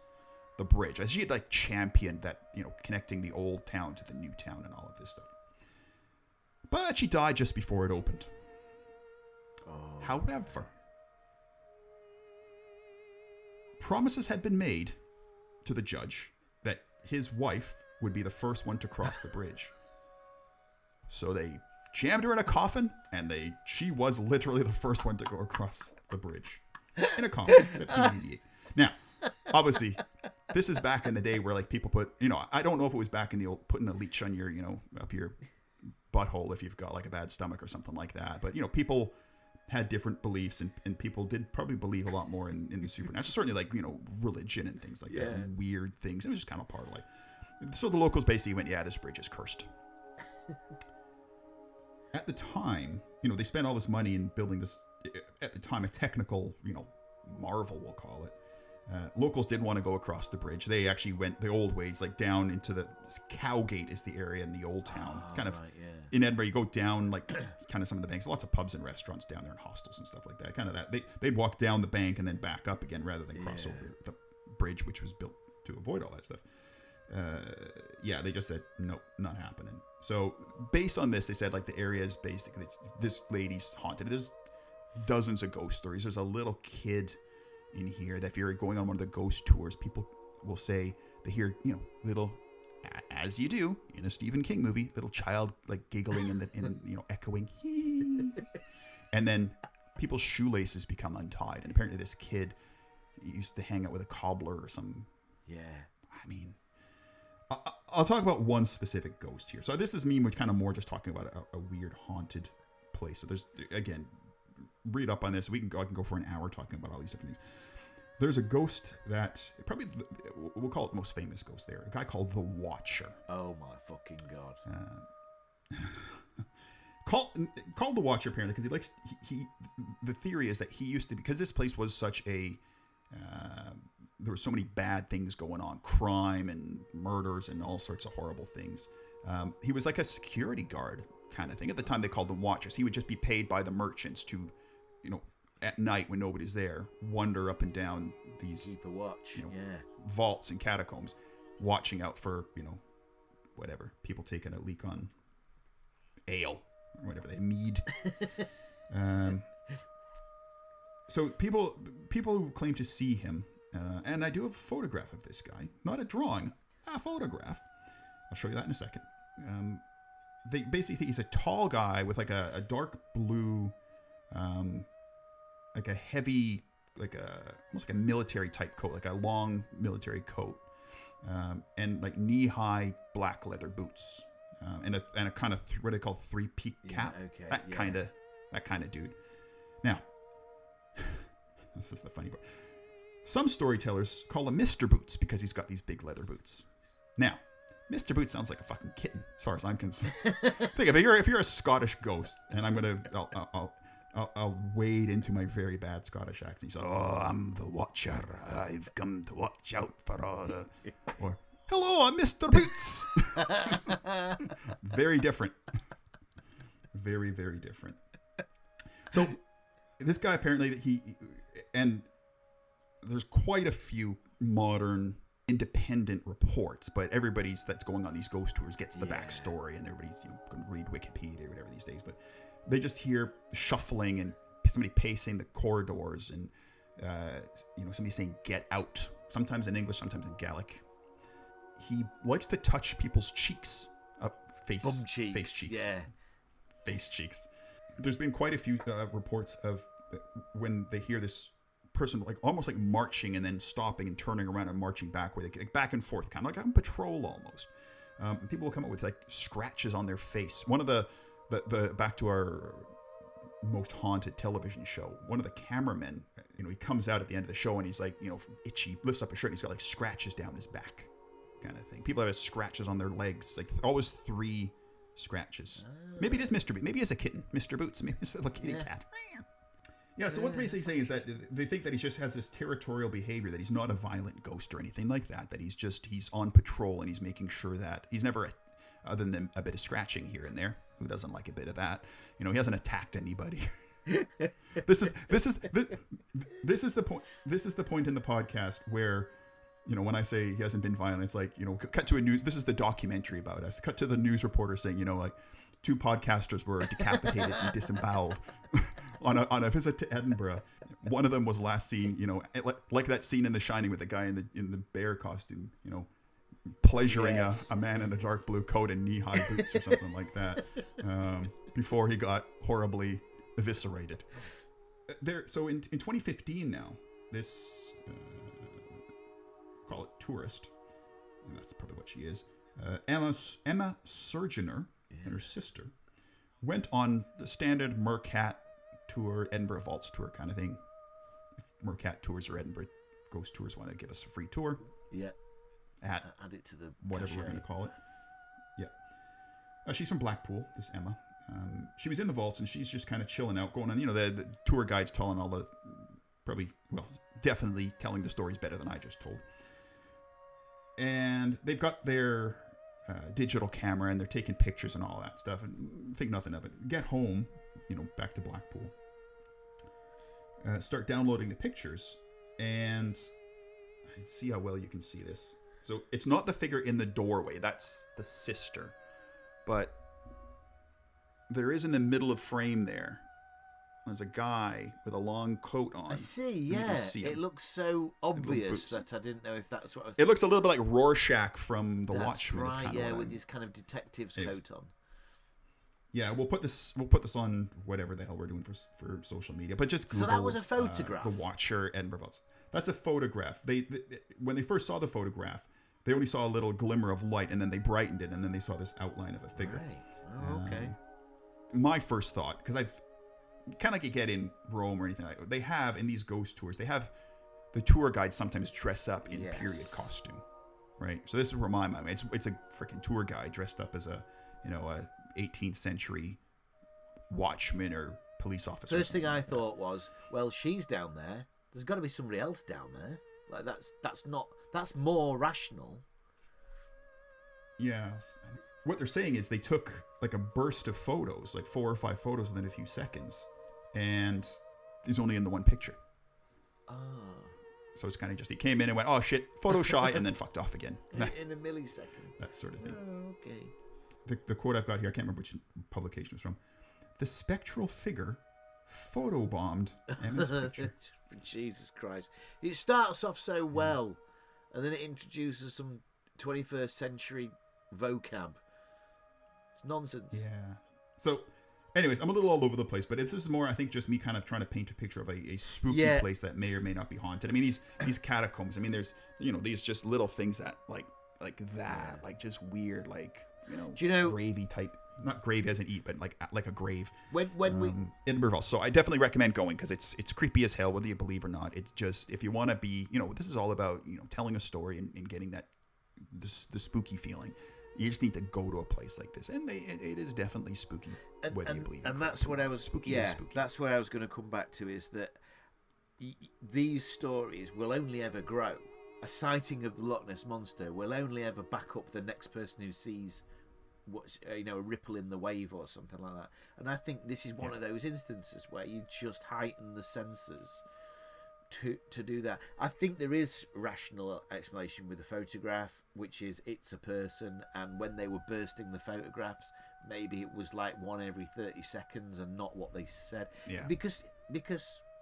the bridge. As she had like championed that, connecting the old town to the new town and all of this stuff. But she died just before it opened. Oh. However, promises had been made to the judge that his wife would be the first one to cross the bridge. So they jammed her in a coffin, and she was literally the first one to go across the bridge. In a coffin, 1788. Now, obviously, this is back in the day where like people put, I don't know if it was back in the old putting a leech on your, up your butthole if you've got like a bad stomach or something like that. But, people had different beliefs, and people did probably believe a lot more in the supernatural, certainly like religion and things like that, and weird things. It was just kind of part of like. So the locals basically went, this bridge is cursed. At the time, they spent all this money in building this. At the time, a technical marvel, we'll call it. Locals didn't want to go across the bridge. They actually went the old ways, like down into Cowgate is the area in the old town. In Edinburgh, you go down like kind of some of the banks. Lots of pubs and restaurants down there and hostels and stuff like that. Kind of that. They'd walk down the bank and then back up again rather than cross over the bridge, which was built to avoid all that stuff. They just said, nope, not happening. So based on this, they said like the area is basically, this lady's haunted. There's dozens of ghost stories. There's a little kid in here that if you're going on one of the ghost tours, people will say they hear, little, as you do in a Stephen King movie, little child like giggling and echoing, and then people's shoelaces become untied. And apparently this kid used to hang out with a cobbler or some. Yeah. I mean, I'll talk about one specific ghost here. So this is me, which kind of more just talking about a weird haunted place. So there's, again, read up on this. I can go for an hour talking about all these different things. There's a ghost that probably we'll call it the most famous ghost there. A guy called the Watcher. Oh my fucking god! Called the Watcher apparently because he likes. The theory is that he used to, because this place was such a there were so many bad things going on, crime and murders and all sorts of horrible things. He was like a security guard kind of thing. At the time, they called them watchers. He would just be paid by the merchants to, at night when nobody's there, wander up and down these keep a watch, vaults and catacombs, watching out for, whatever, people taking a leak on ale or whatever they mead. So people who claim to see him, and I do have a photograph of this guy, not a drawing, a photograph. I'll show you that in a second. They basically think he's a tall guy with like a dark blue, like a heavy, almost like a military type coat, like a long military coat, and like knee-high black leather boots, and a kind of what they call three-peak cap. That kind of dude. Now, this is the funny part. Some storytellers call him Mr. Boots because he's got these big leather boots. Now, Mr. Boots sounds like a fucking kitten, as far as I'm concerned. Think of it, if you're a Scottish ghost, and I'll wade into my very bad Scottish accent. He's like, "Oh, I'm the Watcher. I've come to watch out for all the..." Or, "Hello, I'm Mr. Boots." Very different. Very, very different. So, this guy apparently, and there's quite a few modern independent reports, but everybody's that's going on these ghost tours gets the backstory, and everybody's going to read Wikipedia or whatever these days, but they just hear shuffling and somebody pacing the corridors, and somebody saying "get out," sometimes in English, sometimes in Gaelic. He likes to touch people's cheeks, face cheeks. There's been quite a few reports of when they hear this person almost like marching and then stopping and turning around and marching back, where they get back and forth, kind of like on patrol almost. And people will come up with like scratches on their face. One of the back to our most haunted television show, one of the cameramen, he comes out at the end of the show and he's like, itchy, lifts up his shirt and he's got like scratches down his back, kind of thing. People have scratches on their legs, like always 3 scratches. Maybe it is Mr. Boots. Maybe it's a kitten, Mr. Boots. Maybe it's a little kitty cat. Yeah, so what they're basically saying is that they think that he just has this territorial behavior, that he's not a violent ghost or anything like that, that he's on patrol and he's making sure that he's never, other than a bit of scratching here and there. Who doesn't like a bit of that? He hasn't attacked anybody. This is the point. This is the point in the podcast where, when I say he hasn't been violent, it's like, cut to a news. This is the documentary about us. Cut to the news reporter saying, 2 podcasters were decapitated and disemboweled on a visit to Edinburgh. One of them was last seen, like that scene in The Shining with the guy in the bear costume, pleasuring a man in a dark blue coat and knee-high boots or something like that, before he got horribly eviscerated. So in 2015 now, this call it tourist, and that's probably what she is, Emma Surgener and her sister went on the standard Mercat tour, Edinburgh Vaults tour kind of thing. If Mercat tours or Edinburgh Ghost Tours want to give us a free tour, add it to the whatever cachet. We're going to call it. She's from Blackpool, this Emma. She was in the vaults and she's just kind of chilling out, going on, the tour guide's telling all the, definitely telling the stories better than I just told. And they've got their digital camera and they're taking pictures and all that stuff and think nothing of it. Get home, back to Blackpool. Start downloading the pictures, and see how well you can see this. So it's not the figure in the doorway, that's the sister. But there is in the middle of frame there's a guy with a long coat on. I see, yeah. It looks so obvious that I didn't know if that's what I was... It looks a little bit like Rorschach from The Watchmen. That's right, yeah, with his kind of detective's coat on. Yeah, we'll put this on whatever the hell we're doing for social media. But just Google, so that was a photograph. The Watcher, Edinburgh Vaults. That's a photograph. They when they first saw the photograph, they only saw a little glimmer of light, and then they brightened it, and then they saw this outline of a figure. Right. Oh, okay. My first thought, because I've kind of get in Rome or anything like that, they have in these ghost tours, they have the tour guides sometimes dress up in period costume, right? So this is where my mind. It's a freaking tour guide dressed up as a 18th century watchman or police officer. First thing I thought was, well, she's down there. There's got to be somebody else down there. Like that's more rational. Yes. What they're saying is they took like a burst of photos, like 4 or 5 photos within a few seconds, and he's only in the one picture. Oh. So it's kind of just he came in and went, oh shit, photo shy, and then fucked off again. In a millisecond. That sort of thing. Oh, okay. The quote I've got here, I can't remember which publication it was from. The spectral figure photobombed Emma's picture. Jesus Christ. It starts off so well, and then it introduces some 21st century vocab. It's nonsense. Yeah. So, anyways, I'm a little all over the place, but this is more, I think, just me kind of trying to paint a picture of a spooky place that may or may not be haunted. I mean, these catacombs. I mean, there's these just little things that like that, like just weird, like do you know gravy type. Not grave as in eat, but like a grave. When we Edinburgh. So I definitely recommend going because it's creepy as hell, whether you believe or not. It's just if you want to be, this is all about telling a story and getting that the spooky feeling. You just need to go to a place like this, and it is definitely spooky, whether you believe it. And that's what I was spooky. Yeah, spooky. That's what I was going to come back to. Is that these stories will only ever grow. A sighting of the Loch Ness monster will only ever back up the next person who sees what's a ripple in the wave or something like that. And I think this is one of those instances where you just heighten the senses to do that. I think there is rational explanation with the photograph, which is it's a person, and when they were bursting the photographs, maybe it was like one every 30 seconds and not what they said. Yeah. Because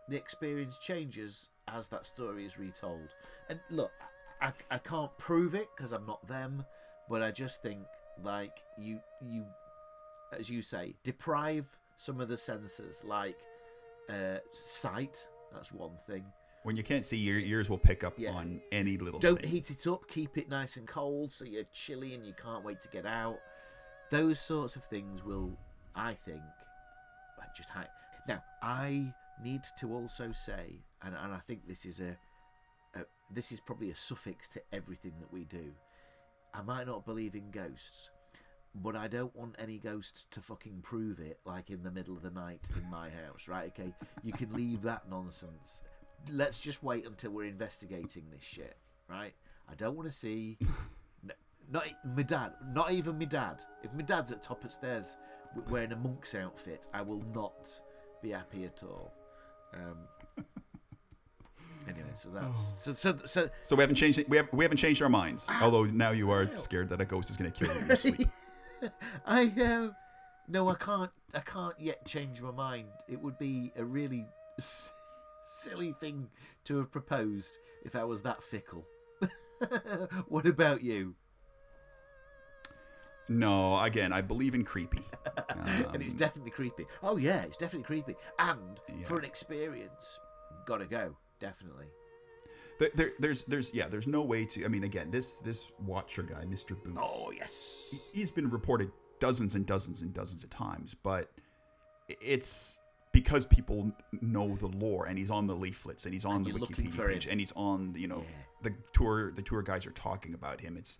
the experience changes as that story is retold. And look, I can't prove it because I'm not them, but I just think like you as you say, deprive some of the senses, like sight. That's one thing. When you can't see, your ears will pick up on any little Don't thing. heat it up, keep it nice and cold so you're chilly and you can't wait to get out. Those sorts of things will, I think, just hide. Now, I need to also say, and I think this is this is probably a suffix to everything that we do. I might not believe in ghosts, but I don't want any ghosts to fucking prove it, like in the middle of the night in my house, right? Okay, you can leave that nonsense. Let's just wait until we're investigating this shit, right? I don't want to see... Not my dad, not even my dad. If my dad's at top of stairs wearing a monk's outfit, I will not be happy at all. Anyway, so that's so we haven't changed it. We haven't changed our minds. Although now you are scared that a ghost is going to kill you in your sleep. No, I can't yet change my mind. It would be a really silly thing to have proposed if I was that fickle. What about you? No, again, I believe in creepy. And it's definitely creepy. Oh yeah, it's definitely creepy. And for an experience, gotta go, definitely. There's no way to. I mean, again, this Watcher guy, Mr. Boots. Oh yes, he's been reported dozens and dozens and dozens of times, but it's because people know the lore, and he's on the leaflets, and he's on the Wikipedia page, and he's on the tour guys are talking about him. It's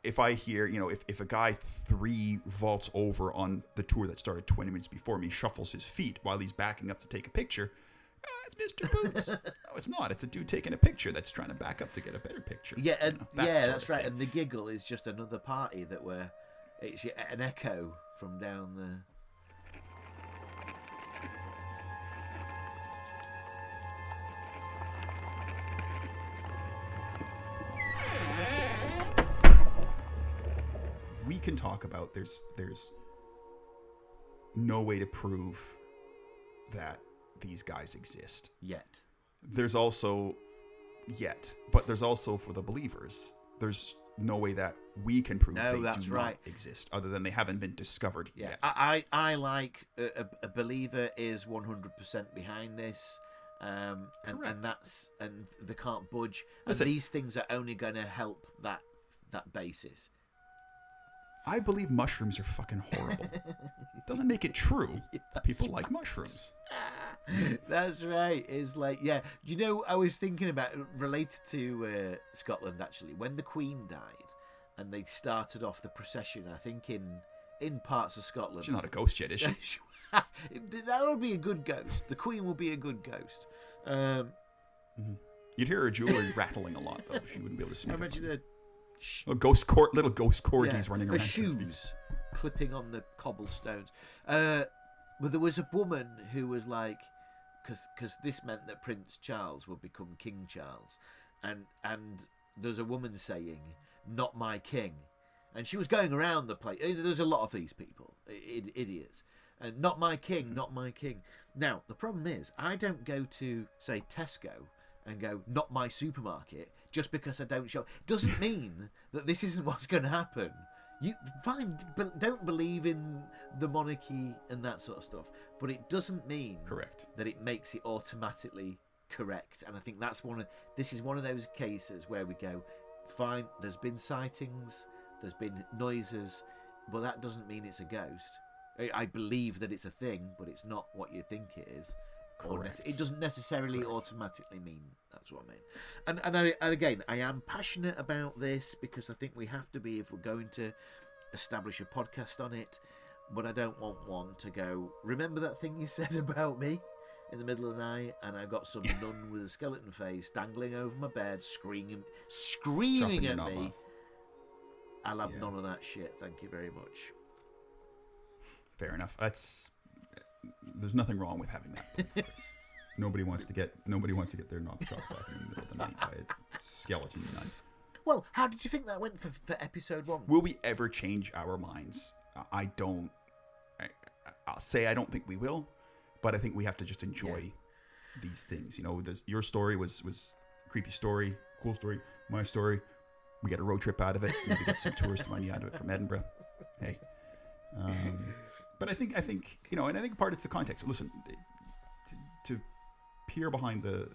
if I hear, if a guy 3 vaults over on the tour that started 20 minutes before me, shuffles his feet while he's backing up to take a picture, it's Mr. Boots. No, it's not. It's a dude taking a picture that's trying to back up to get a better picture. Yeah, that's right. And the giggle is just another party that it's an echo from down the... We can talk about there's no way to prove that these guys exist yet. There's also but there's also for the believers. There's no way that we can prove they do not exist, other than they haven't been discovered yet. I like a believer is 100% behind this, and they can't budge. Listen, and these things are only going to help that basis. I believe mushrooms are fucking horrible. It doesn't make it true. People like mushrooms. That's right. It's like, I was thinking about, related to Scotland, actually, when the Queen died and they started off the procession, I think in parts of Scotland. She's not a ghost yet, is she? That would be a good ghost. The Queen will be a good ghost. You'd hear her jewelry rattling a lot, though. She wouldn't be able to sneak. I imagine little ghost corgis running her around. shoes clipping on the cobblestones. But there was a woman who was like, because this meant that Prince Charles would become King Charles, and there's a woman saying, "Not my king," and she was going around the place. There's a lot of these people, idiots, and "Not my king, not my king." Now the problem is, I don't go to say Tesco and go, "Not my supermarket," just because I don't show. Doesn't mean that this isn't what's going to happen. You fine, don't believe in the monarchy and that sort of stuff, but it doesn't mean correct that it makes it automatically correct. And I think this is one of those cases where we go, fine, there's been sightings, there's been noises, but that doesn't mean it's a ghost. I believe that it's a thing, but it's not what you think it is. Correct. It doesn't necessarily automatically mean that's what I mean. And again, I am passionate about this because I think we have to be if we're going to establish a podcast on it. But I don't want one to go, remember that thing you said about me in the middle of the night? And I got some nun with a skeleton face dangling over my bed, screaming at me. I'll have none of that shit. Thank you very much. Fair enough. There's nothing wrong with having that. Chris. Nobody wants to get their knocked off in the middle of the night by a skeleton nun. Well, how did you think that went for episode 1? Will we ever change our minds? I'll say I don't think we will, but I think we have to just enjoy these things. You know, your story was a creepy story, cool story. My story, we get a road trip out of it. Maybe get some tourist money out of it from Edinburgh. Hey. But I think you know, and I think part it's the context. Listen, to peer behind the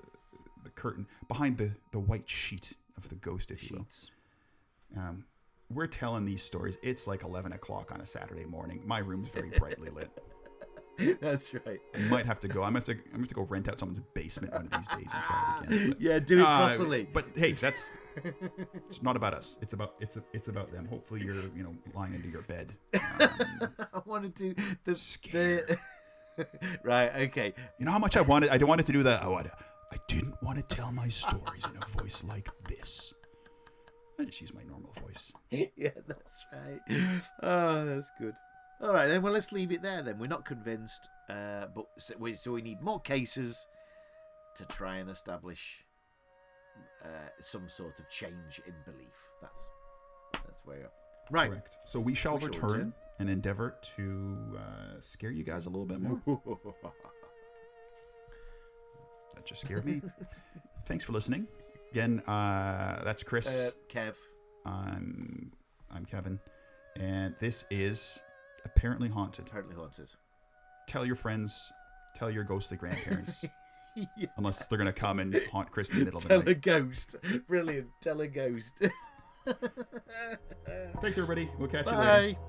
curtain, behind the white sheet of the ghost, if you will. We're telling these stories. It's like 11 o'clock on a Saturday morning. My room's very brightly lit. That's right. I might have to go. I'm going to have to go rent out someone's basement one of these days and try it again. But, yeah, do it properly. But hey, it's not about us. It's about them. Hopefully you're lying under your bed. I wanted to the right. Okay. You know how much I wanted. I don't want it to do that. I didn't want to tell my stories in a voice like this. I just use my normal voice. Yeah, that's right. Oh, that's good. All right, then. Well, let's leave it there. Then we're not convinced, but so we need more cases to try and establish some sort of change in belief. That's where you're right. Correct. So we shall return and endeavor to scare you guys a little bit more. That just scared me. Thanks for listening. Again, that's Chris. Kev. I'm Kevin, and this is Apparently Haunted. Apparently Haunted. Tell your friends. Tell your ghostly grandparents. Unless they're going to come and haunt Chris in the middle of the night. Tell a ghost. Brilliant. Tell a ghost. Thanks, everybody. We'll catch you Bye. later.